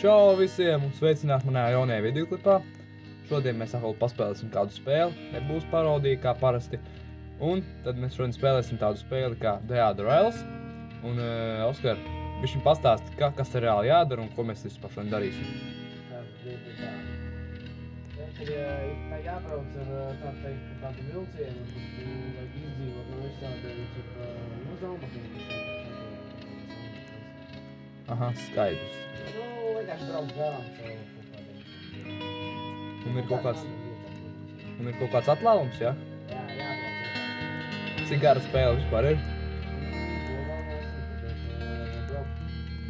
Čau visiem un sveicināti manā jaunajā videoklipā. Šodien mēs atkal paspēlēsim kādu spēli, nebūs parodija kā parasti. Un tad mēs šodien spēlēsim tādu spēli kā The Other Isles. Un, Oskar, bišķiņ pastāsti, kas te reāli jādara un ko mēs vispār šodien darīsim. Tad tā jābrauc ar tādu vilcienu, kur tu vajag izdzīvot no visādiem zombakiem. Aha, skaidrs. Vienkārši brauc garām savu kaut kādiem. Un ir kaut kāds atlāvums, ja? Jā, jābrauc vienkārši. Cik gara spēle vispār ir?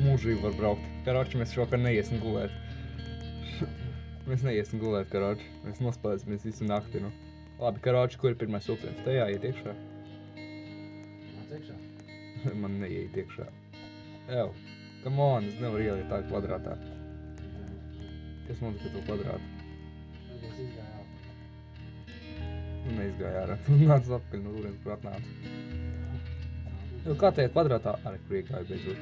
Mūžīgi var braukt. Karoči, mēs šokar neiesim gulēt. Mēs neiesim gulēt, karoči. Mēs nospēlēsimies visu nakti, nu. Labi, karoči, kur ir pirmais vilciens? Te jāiet iekšā. Nāc iekšā. Man neiet iekšā. Ew, come on, es nevaru ieliet tā kvadrātā. Kas notika to kvadrātu? Es izgāju ārā. Nu, neizgāja ārā. Tu nāc atpakaļ no turienes, kur atnāca. Jo, kā tajā kvadrātā? Arī, kur iegāju beidzot.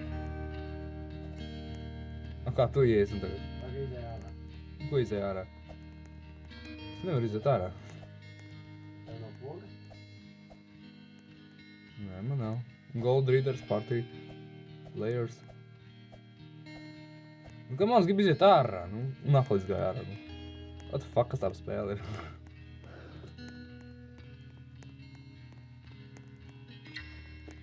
Kā tu ieies un tagad? Tagad izgāju ārā. Ko izēja ārā? Es nevaru iziet ārā. Tev nav poga? Nē, man nav. Gold Readers Party. Layers. Nu, kā man grib iziet ārā, nu? Un atkal izgāja ārā, nu. What the fuck, kas tāda spēle ir?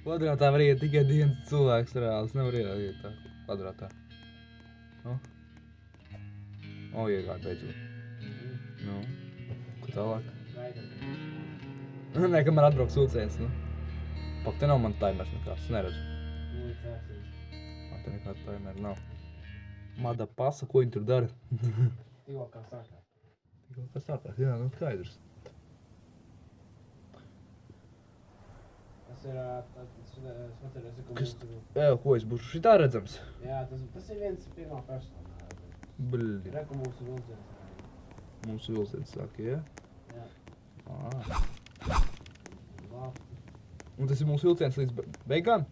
Kvadrātā var iet tikai dienas cilvēks reāli. Es nevaru iet tā kvadrātā. Nu? O, iegāju beidzot. Nu, ko tālāk? Gaidam. Nē, kamēr atbrauks vilciens, nu. Pak, te nav man timers nekāds, es neredzu. Līdz sāksies. Man te nekāda timera nav. Mada pasa, ko viņi tur dara? Tikko kā sākās. Tikko kā sākās, jā, nu skaidrs. Tas ir atceries, ka Kas? mūsu... Ko es būšu šitā redzams? Jā, tas ir viens pirmā persona. Bļi, Reku mūsu vilciens. mūsu vilciens saka, jā? Jā. Labi. Un tas ir mūsu vilciens līdz beigām?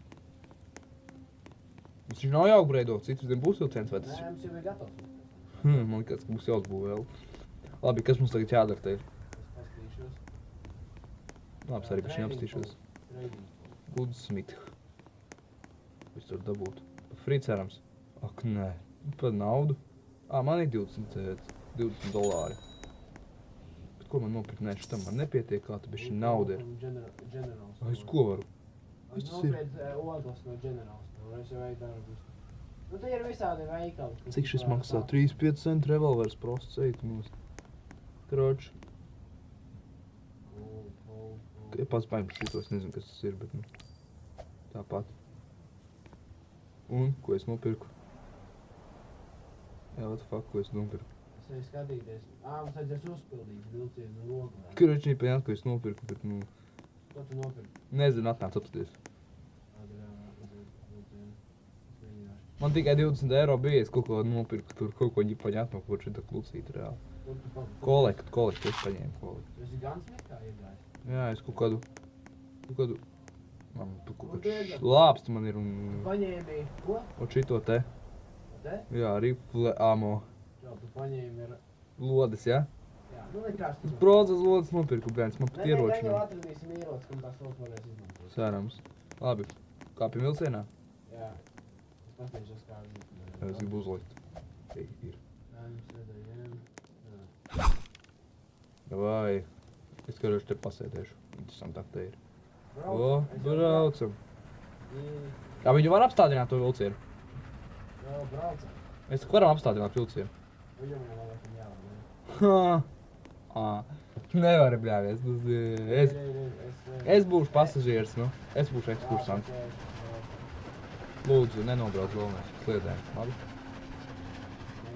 Mums viņš nav jāupgraido, citus dien būs vilciens, vai tas Nē, mums jau ir gatavs. Man likās, ka būs jāuzbūvē vēl. Labi, kas mums tagad jādara te ir? Es pastīšos. Labi, es arī paši apstīšos. Trading. Goodsmith. Ko es tur dabūtu? Pa free cerams. Ak, nē. Pa naudu. Man ir 20 dolāri. Bet ko man nopirkt? Nē, šitam man nepietiek, kā tu bišķi nauda ir. Generals. Es ko varu? Kas Es tas ir? nopirkt ogles no Generals. Es jau veidu darbu. Nu, te ir visādi veikali. kas Cik šis var maksā? tā- 35 centi revolvers prosts eitumos. Kroč. Ja pats paimprasītos, nezinu, kas tas ir, bet nu. Tāpat. Un, ko es nopirku? Jā, what the fuck, ko es nopirku? Es eju skatīties. Mums vajadzēs uzpildīt vilcienu logu. Kroč, nepajāt, ko es nopirku, bet nu. Ko tu nopirki? Nezinu, atnāc apsties. Vilcienu. Es mēģināšu. Man tikai 20 eiro bija, es kaut ko nopirku tur, kaut ko ņipaņi atnāk, kaut šita klucīta reāli. Kur tu pa- Kolekt, es paņēmu kolekt. Tu esi gan smekā iegājis? Jā, es kaut kādu, man tu kaut Ko tu kāds iegāji? lāpsti man ir un, Paņēmi, ko? un šito te, Te? jā, rifle amo Čau, tu paņēmi ir... lodes, ja? Jā, nu nekas. Es process lodes nopirku, bērns, man pat Gan jau ieroči nav. atradīsim ieroci, kam tās logs varēs izmantot. Cerams. Labi, kāpjam vilcienā? Jā. Es paskatīšos, kā viņi... Es gribu uzlikt. Ei, ir. Jā, mums redzējiem. Vai, es karoši te pasēdēšu. Interesantāk te ir. Braucam. Braucam. Jā, Kā viņu var apstādināt to vilcienu? braucam. Mēs tak varam apstādināt vilcienu. Viņam jau laikam jāvar. Nevar, bļāvies. Es būšu pasažieris, nu. Es būšu ekskursants. Lūdzu, nenobrauc galvenais sliedēm, labi?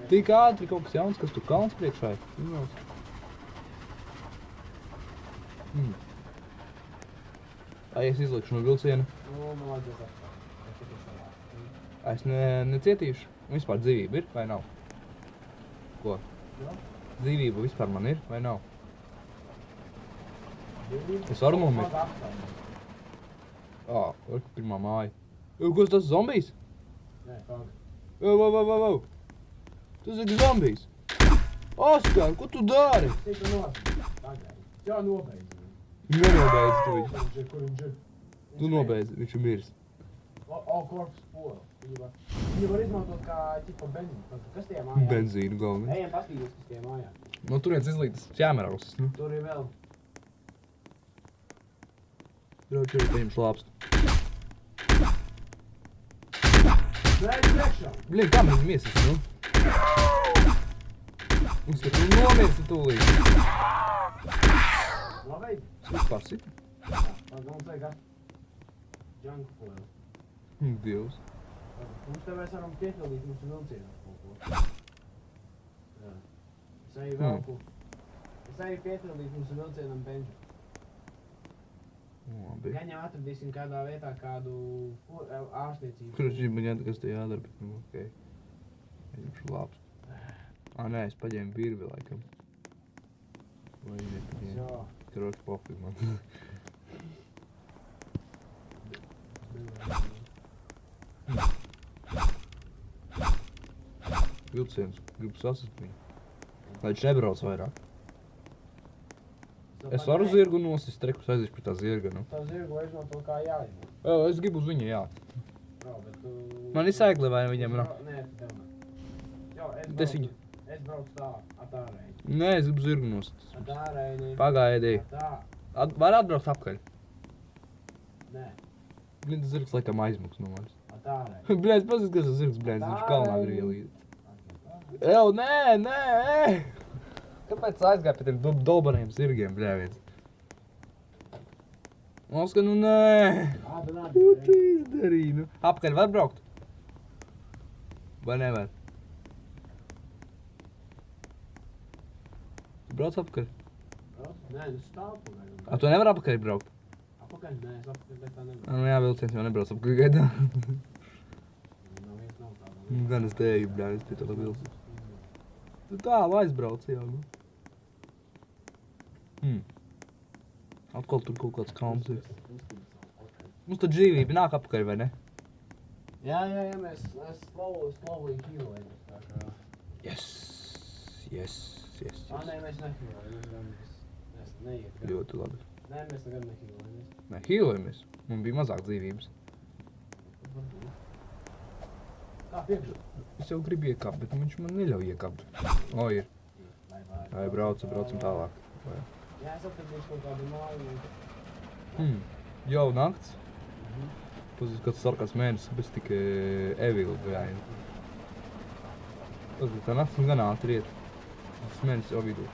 Tik ātri kaut kas jauns, kas tur kalns priekšā ir. Tā, es izlikšu no vilciena. Nu, man vajadzēs apstāt. Es necietīšu. Vispār dzīvība ir vai nav? Ko? Jā? Dzīvība vispār man ir vai nav? Es varu nomirt. Pirmā māja. Kas tas zombijs? Nē, pagaid. Wow. Tas ir zombijs. Oskar, ko tu dari? Cik tu nost? Pagaidi. Jā, nobeidz. Nenobeidz tu viņu. Kur viņš ir? Tu nobeidz, viņš ir miris. Korpus pola. Viņu var izmantot kā ķipa benzīnu. Kas tie mājā? Benzīnu galvenais. Ejam paskatīties, kas tie mājā. No turienes izlītas ķēmerausis. Nu. Tur ir vēl. Draugi, ir paņem slāpstu. Nē, priekšā. Blin, kā mēs miesas, nu? Un skat, tu nomirsi tūlīt. Nobeidz? Vispār sit. Mums vajag džanku pola. Dievs. Mums te mēs varam piepildīt mūsu vilcienā kaut ko. Jā. Es arī velku. Es arī piepildīt mūsu vilcienam benžu. Labi. Gaņā atradīsim kādā vietā kādu ārstniecību. Kurš ir man jāta, kas te jādara, bet nu, okei. Paņemšu lāpstu. Nē, es paņēmu virvi, laikam. Vai nepaņēmu? Jā. Karoči pofig man. Vilciens, gribu sasist viņu. Lai viņš nebrauc vairāk. Es varu zirgu nosist, trekus aiziešu pie tā zirga, nu. Tā zirgu vairs no to kā jāizmot. Jā, es gribu uz viņu, jā. Brau, bet tu... Man ir sēkli, vai viņam ir? Nē, tu tev ne. Jā, Es viņu. Es braucu tā, atārēji. Nē, es gribu zirgu nosist. Atārēji. Pagaidi. Tā. Var atbraukt apkaļ? Nē, Blin, tas zirgs laikam aizmuks no manis. atārēji. Blin, paskatās, kas tas zirgs, blin, viņš kalnā grib ielīt. Ew, nē! Kāpēc aizgāja pie tiem dolbaniem zirgiem, bļēviens? Oskar, nu nē! Ko tu izdarīji, nu? Apkaļ var braukt? Vai nevar? Tu brauc apkaļ? Nē, nu stāv pagaidām. A, tu nevar apkaļ braukt? Apakaļ? Nē, es apakaļ, bet tā nevar. Nu jā, vilciens jau nebrauc apkaļ gaidā. Nav viens nav tāda. Nu, gan es te eju, bļēviens, pie tāda vilciens. Tu tālu aizbrauc jau, nu. Atkal tur kaut kāds kalns ir. Mums tad dzīvība nāk apakaļ, vai ne? Jā, mēs slowly healējam. Tā kā... Yes. Nē, mēs nehīlējam. Mēs neiet. Ļoti labi. Nē, mēs tagad nehīlējam. Nē, hīlojamies. Man bija mazāk dzīvības. Kā priekšā? Es jau gribu iekāpt, bet viņš man neļauj iekāpt. O, ir. Vai braucam tālāk. Vai. Jā, es atradīšu kaut kādu māju. Jau nakts. Pazīs kāds sarkās mēnesis, bez tik evila gājienu. Tā nakts un gan ātri iet. Tas mēnesis jau vidū.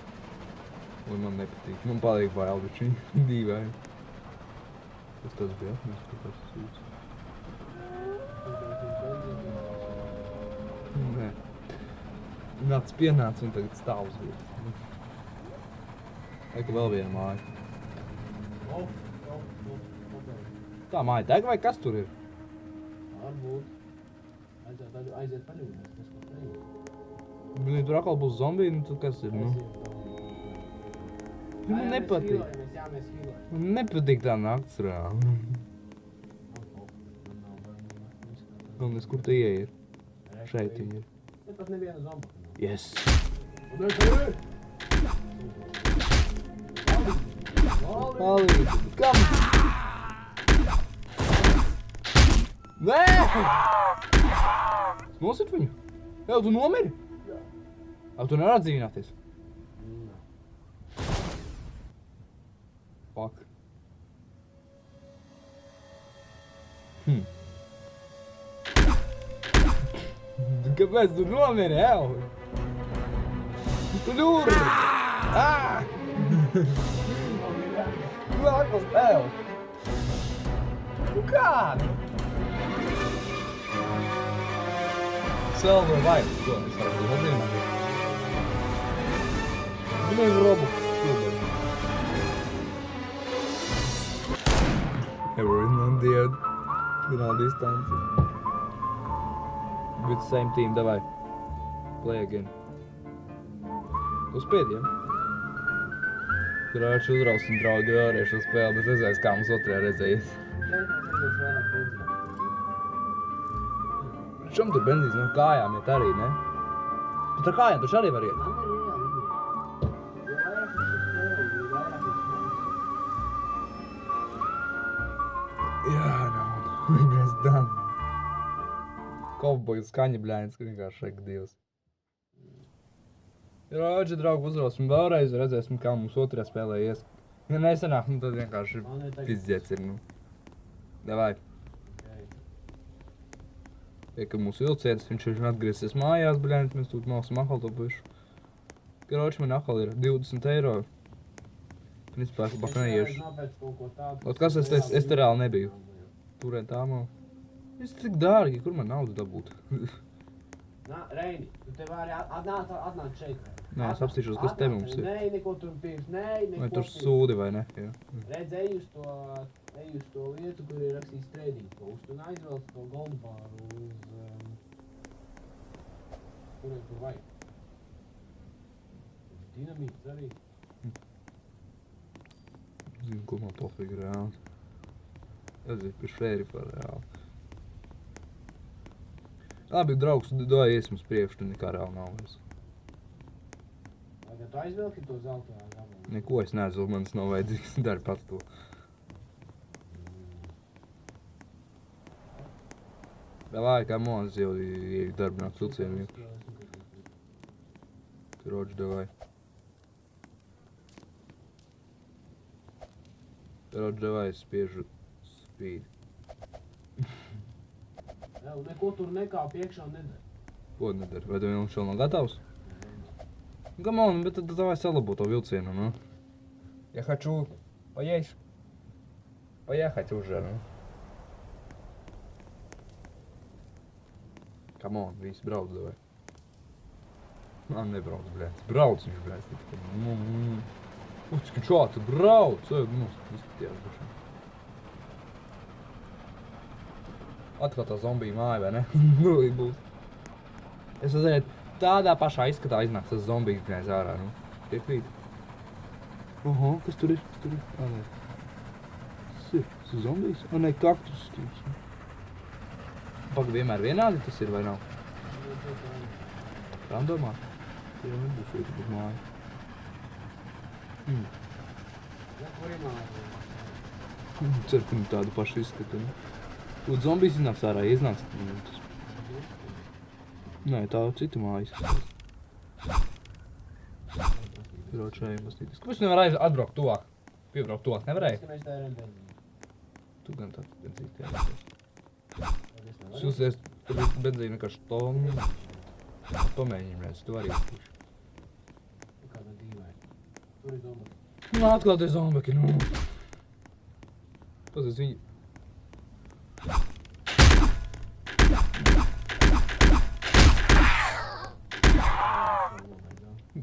Lai man nepatīk. Man paliek bail, bet viņi dīvaini. Kas tas bija? Mēs kaut kāds sūds. Nē. Nakts pienāca un tagad stāv uz vietas. Eka vēl viena māja. Tā māja deg vai kas tur ir? Varbūt. Aiziet paļūdēt, kas kaut neļūt. Blin, tur atkal būs zombiji, nu tad kas ir, nu? Man nepatīk. Jā, mēs hīlējam. Man nepatīk tā nakts reāli. Galvenais, kur te ieja ir? Šeit viņa ir. Te pat neviena zomba. Yes! Palīdzi! Kam? Nē! Nosit viņu? Jau, tu nomiri? Jā. Tu nevar atdzīvināties? Fuck. Kāpēc tu nomiri, ev? Tu ļur! Tu vēl atpast, ev! Nu kādi? Selva vajag, ko es varu būt atdzīvināties. Viņai ir robots stūdēt. Everyone on the end. In all distances. With the same team, давай. Play again. Uzspied, ja? Kurāči uzrausim draugi vēlreiz šo spēli, bet redzēs, kā mums otrajā reizējies. Čom tur benzīns no kājām iet arī, ne? Bet ar kājām taču arī var iet. Man ir reāli ideja. Jo vairāk viņš to spēlē, jo vairāk viņš smags. Jā, nav. Mēs dan. Kovboju skaņa bļēns, ka vienkārši šeit divas. Rodži, draugi, uzrausim vēlreiz, redzēsim, kā mums otrajā spēlē ies. Ja nesanāk, nu tad vienkārši Man ir tagad... pizdziets ir, nu. Davai. Okay. Iekam mūsu vilciens, viņš ir atgriezies mājās, bļēns, mēs tūt māksim akal to pušu. Karoči, man akal ir 20 eiro. Principā, es bak neiešu. Ot, kas es te reāli nebiju. Turēt tā nav. Es tik dārgi, kur man naudu dabūt? Nā, Reini, tu te vari atnāc šeit. Nē, es apstīšos, kas te mums ir. Nē, neko tur pirms, nē, neko Vai tur pirms. sūdi vai ne? Jā. Redz, ej uz to lietu, kur ir rakstīts trading post, un aizvelc to goldbāru uz... kuriem tur vajag? Dinamīts arī. Zinu, ko man pofīgi reāli. Es zinu, pie šerifā reāli. Labi, draugs, dod iesim uz priekšu, tu nekā reāli nav vairs. Vai tu aizvelki to zelto gabalu? Neko es neaizvēlu, man tas nav vajadzīgs, dari pats to. Davai, kā mūs jau ir darbināts vilcienu. Rodži, davai. Rodži, davai, spiežu spīdi. Jā, un neko tur nekāp iekšā nedara. Ko nedara? Vai tev viņš vēl nav gatavs? Come on, bet tad davai salabo to vilcienu, nu. Я хочу поесть. Поехать уже, ну. Come on, visi brauc, davai. Man nebrauc, bļēc. Brauc viņš, bļēc. Uts, ka čā, tu brauc. Nu, izskatījās dušā. Atkal tā zombija māja, vai ne? Nu, būs. Es zinu, tādā pašā izskatā iznāks tas zombijas bļēc ārā, nu. Piekrīt. Oho, kas tur ir? Kas tur ir? Ā, nē. Tas ir zombijas? Ā, nē, kaktus. Pagaid, vienmēr vienādi tas ir, vai nav? Randomā? Tie jau nebūs šeit uz māju. Ja, kur ir māja? Ceru, ka tādu pašu izskatu, ne? Lūdzu, zombijas iznāks ārā, iznāks. Nē, tā cita māja izskatās. Pirot šajiem pastītis. Kāpēc nevar atbraukt tuvāk? Piebraukt tuvāk, nevarēja? Tāpēc, ka mēs tērējam benzīnu. Tu gan tāds benzīni tērēsies. Es jūsies, tur ir benzīna vienkārši tonu. Pamēģini, redz, tu vari iztīši. Kāda dīvaini. Tur ir zombaki. Nu, atkal tie zombaki, nu. Pasies viņi.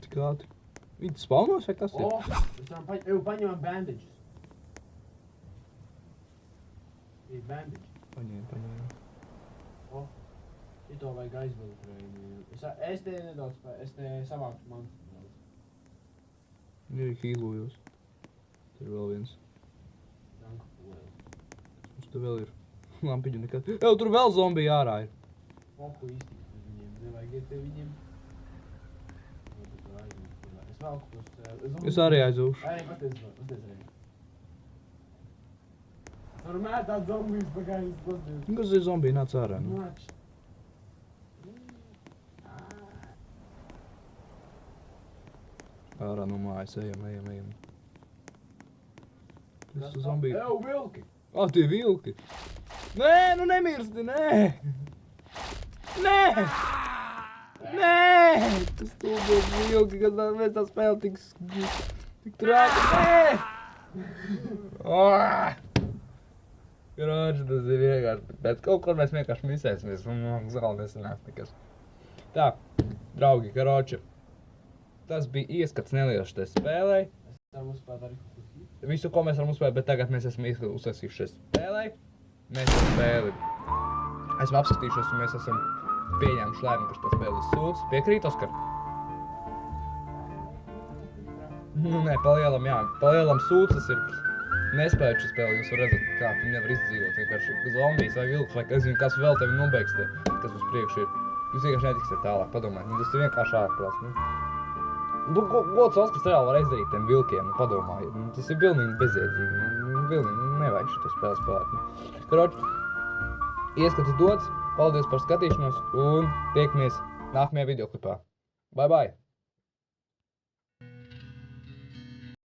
Tik ātri. Viņi spaunos vai kas ir? O, mēs varam paņemam bandages. Ir bandage. Paņēma. O, šito vajag aizvilkt, Reini. Es te nedaudz, es te savāktu man nedaudz. Ir hīlojos. Tur ir vēl viens. Danku pulēl. Mums te vēl ir lampiņu nekad. Jau, tur vēl zombija ārā ir. Poku iztikt uz viņiem, nevajag iet pie viņiem. Es velku tos zombijas. Es arī aizūšu. Arī paties Reini. Tur mētāt zombijas pagājums, paties. Kas ir zombija? Nāc ārā, nu. Nāc. Ārā no mājas, ejam. Tas tu zombija. Ew, vilki! Ā, tie vilki! Nē, nu nemirsti, nē! Nē! Tas stulbo vilki, kad mēs tā spēle tik trāka, nē! Kroči, tas ir vienkārši, bet kaut kur mēs vienkārši misēsimies, un zāli nesanāk nekas. Tā, draugi, kroči. Tas bija ieskats neliels šitai spēlei. Es varam uzspēt arī kaut ko citu. Visu, ko mēs varam uzspēt, bet tagad mēs esam uzsāsījuši šai spēlei. Mēs esam spēli. Esam apskatījušies, un mēs esam pieņēmuši lēmumu, ka šitā spēle ir sūds. Piekrīt, Oskar? Nu, nē, palielam, jā. Palielam sūds, tas ir nespējot šo spēli. Jūs varat redzēt, kā tu nevar izdzīvot. Vienkārši zombijas vai vilks vai, es zinu, kas vēl tevi nobeigs te, kas uz priekšu ir. Jūs vienkārši netiksiet tālāk, padomājiet. Nu, tas ir vienkārši ārprāts. Nu, ko tas Oskars reāli var izdarīt tiem vilkiem? Nu, padomājiet. Nu, tas ir pilnīgi bezjēdzīgi. Nu, nevajag šito spēli spēlēt. Nu. Karoči, ieskats ir dots. Paldies par skatīšanos un tiekamies nākamajā videoklipā. Bye bye!